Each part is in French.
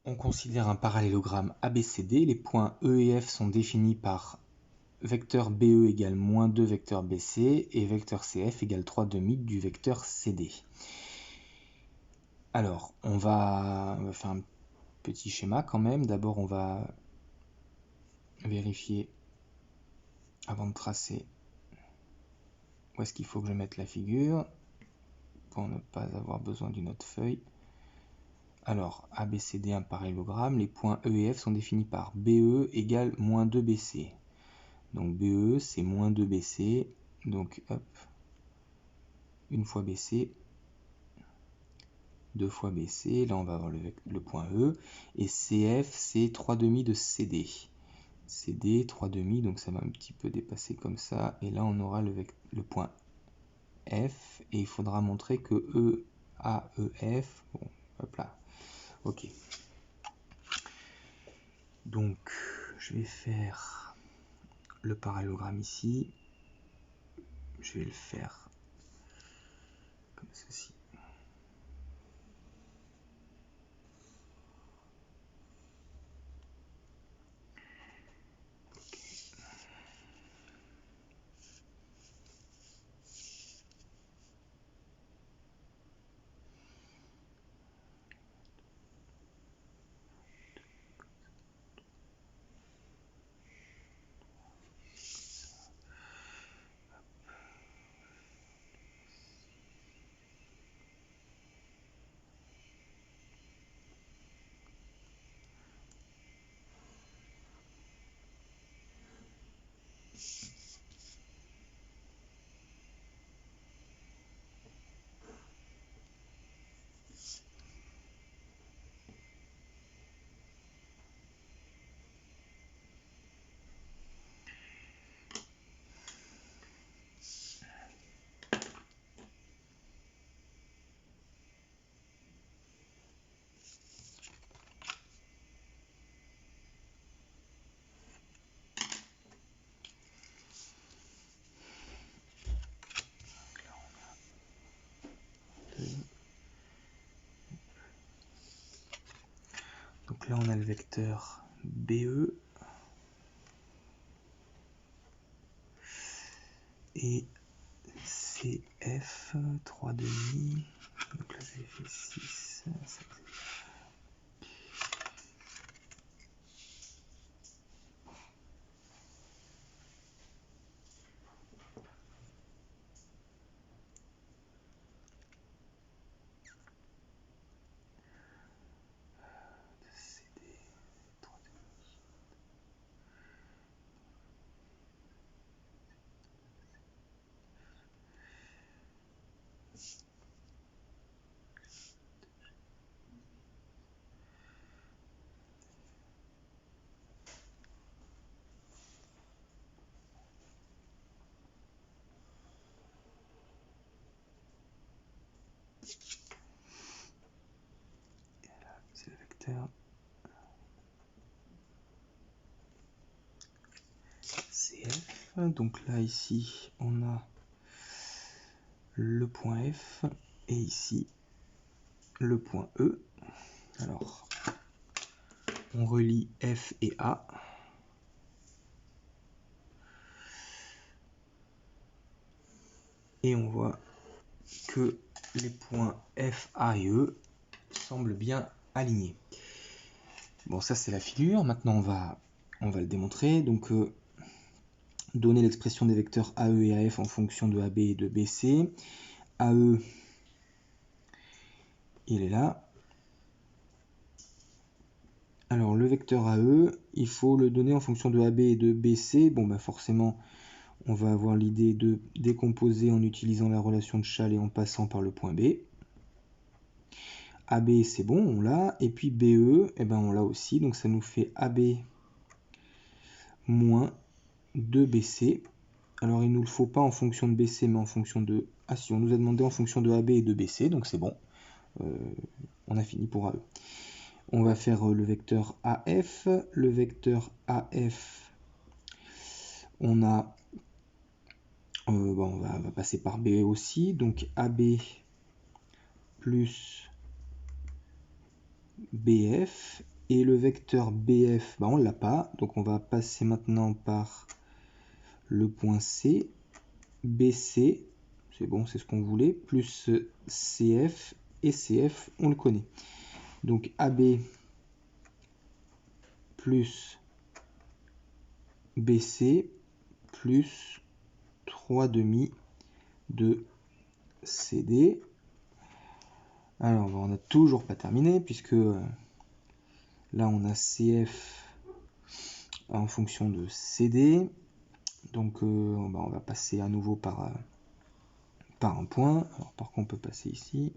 On considère un parallélogramme ABCD. Les points E et F sont définis par vecteur BE égale moins 2 vecteur BC et vecteur CF égale 3 demi du vecteur CD. Alors, on va faire un petit schéma quand même. D'abord, on va vérifier, avant de tracer, où est-ce qu'il faut que je mette la figure, pour ne pas avoir besoin d'une autre feuille. Alors, ABCD, un parallélogramme, les points E et F sont définis par BE égale moins 2BC. Donc BE, c'est moins 2BC, donc hop, une fois BC, deux fois BC, là on va avoir le point E, et CF, c'est 3 demi de CD. CD, 3 demi, donc ça va un petit peu dépasser comme ça, et là on aura le point F, et il faudra montrer que E, A, E, F, bon, hop là, ok. Donc, je vais faire le parallélogramme ici, je vais le faire comme ceci. Donc là on a le vecteur BE et CF 3 demi, donc là j'ai fait 6, 7. C'est le vecteur CF. Donc là ici on a le point F et ici le point E. Alors on relie F et A. Et on voit que les points F, A et E semblent bien alignés. Bon, ça c'est la figure. Maintenant on va le démontrer. Donc donner l'expression des vecteurs AE et AF en fonction de AB et de BC. AE, il est là. Alors le vecteur AE, il faut le donner en fonction de AB et de BC. Bon, bah forcément, on va avoir l'idée de décomposer en utilisant la relation de Chasles et en passant par le point B. AB, c'est bon, on l'a. Et puis BE, eh ben, on l'a aussi. Donc ça nous fait AB moins 2BC. Alors il ne nous le faut pas en fonction de BC, mais en fonction de... Ah si, on nous a demandé en fonction de AB et de BC, donc c'est bon. On a fini pour AE. On va faire le vecteur AF. Le vecteur AF, on a... bon, on va passer par BE aussi. Donc AB plus BF Et le vecteur BF, bah, on ne l'a pas. Donc on va passer maintenant par le point C, BC, c'est bon, c'est ce qu'on voulait, plus CF, et CF, on le connaît. Donc AB plus BC plus 3/2 de CD. Alors, on n'a toujours pas terminé, puisque là, on a CF en fonction de CD. Donc, on va passer à nouveau par un point. Alors, par contre, on peut passer ici.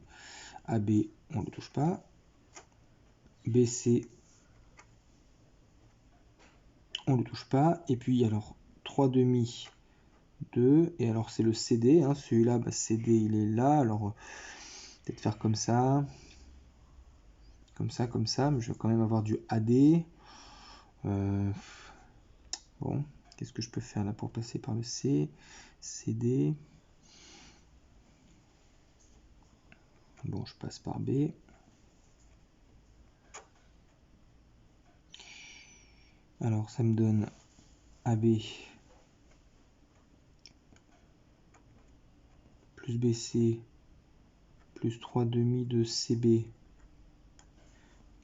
AB, on ne le touche pas. BC, on ne le touche pas. Et puis, alors, 3/2, 2. Et alors, c'est le CD. Hein, celui-là, bah, CD, il est là. Alors, peut-être faire comme ça. Comme ça. Mais je vais quand même avoir du AD. Bon, qu'est-ce que je peux faire là pour passer par le C, CD. Bon, je passe par B. Alors, ça me donne AB plus BC plus 3/2 de CB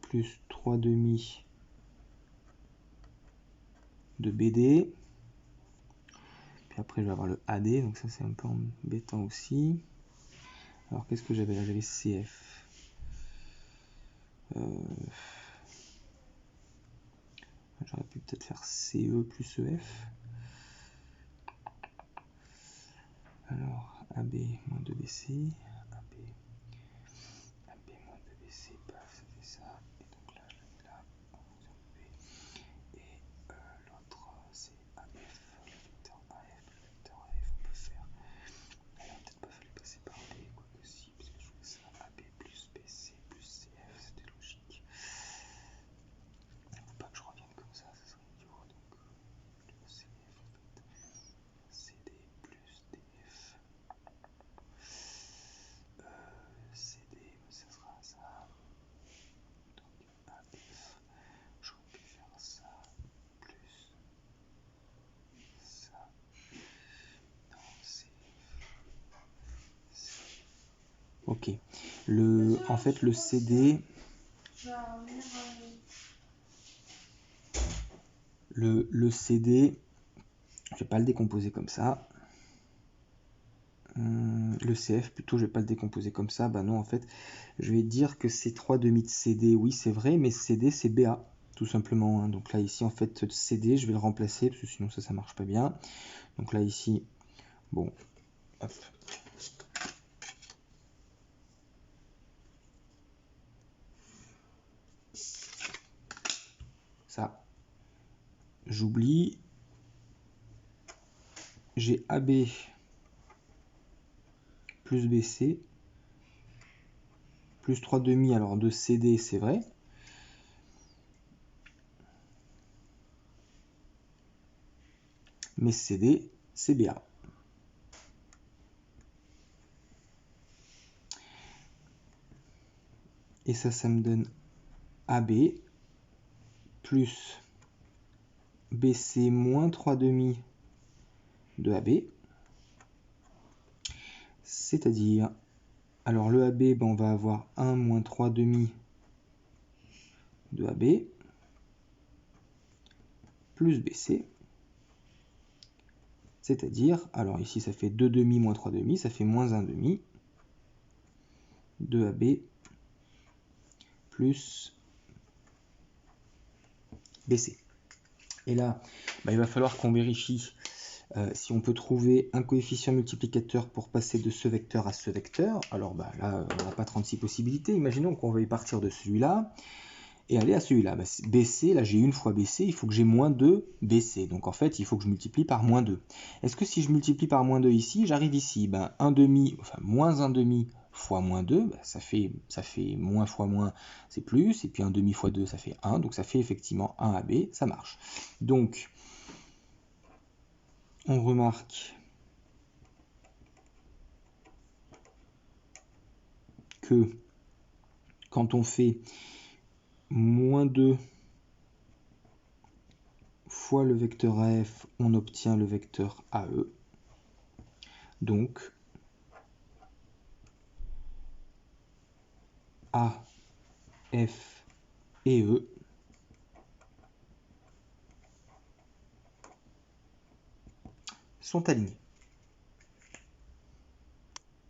plus 3/2 de BD. Puis après, je vais avoir le AD, donc ça c'est un peu embêtant aussi. Alors, qu'est-ce que j'avais là? J'avais CF. J'aurais pu peut-être faire CE plus EF. Alors, AB moins 2BC. AB moins 2BC, paf, ça fait ça. Et donc là, je le mets là, en fonction de B. Et l'autre, c'est AF, le vecteur AF. Le vecteur AF, on peut faire. Alors, peut-être pas fallu passer par B, quoi que si, parce que je fais ça AB plus BC plus CF, c'était logique. Faut pas que je revienne comme ça serait idiot. Donc, le CF, en fait, CD plus DF. CD, ça sera ça. Donc AF, j'aurais pu faire ça plus ça. Non, ok. En fait, le CD. Le CD, je vais pas le décomposer comme ça. Le CF, plutôt, je vais pas le décomposer comme ça. Bah non, en fait, je vais dire que c'est 3/2 de CD. Oui, c'est vrai, mais CD, c'est BA, tout simplement. Hein. Donc là, ici, en fait, CD, je vais le remplacer, parce que sinon, ça marche pas bien. Donc là, ici, bon, hop. Ça, j'oublie. J'ai AB plus BC plus 3/2, alors de CD, c'est vrai. Mais CD, c'est BA. Et ça me donne AB plus BC moins 3/2 de AB. C'est-à-dire, alors le AB, ben on va avoir 1 moins 3/2 de AB plus BC. C'est-à-dire, alors ici ça fait 2/2 moins 3/2, ça fait moins 1/2 de AB plus BC. Et là, ben il va falloir qu'on vérifie si on peut trouver un coefficient multiplicateur pour passer de ce vecteur à ce vecteur. Alors ben, là, on n'a pas 36 possibilités. Imaginons qu'on veuille partir de celui-là et aller à celui-là. Ben, BC, là j'ai une fois BC, il faut que j'ai moins 2 BC. Donc en fait, il faut que je multiplie par moins 2. Est-ce que si je multiplie par moins 2 ici, j'arrive ici, ben, 1/2, enfin moins 1/2 fois moins 2, ben, ça fait moins fois moins, c'est plus, et puis 1/2 fois 2, ça fait 1, donc ça fait effectivement 1 AB, ça marche. Donc, on remarque que quand on fait moins 2 fois le vecteur AF, on obtient le vecteur AE. Donc, A, F et E sont alignés.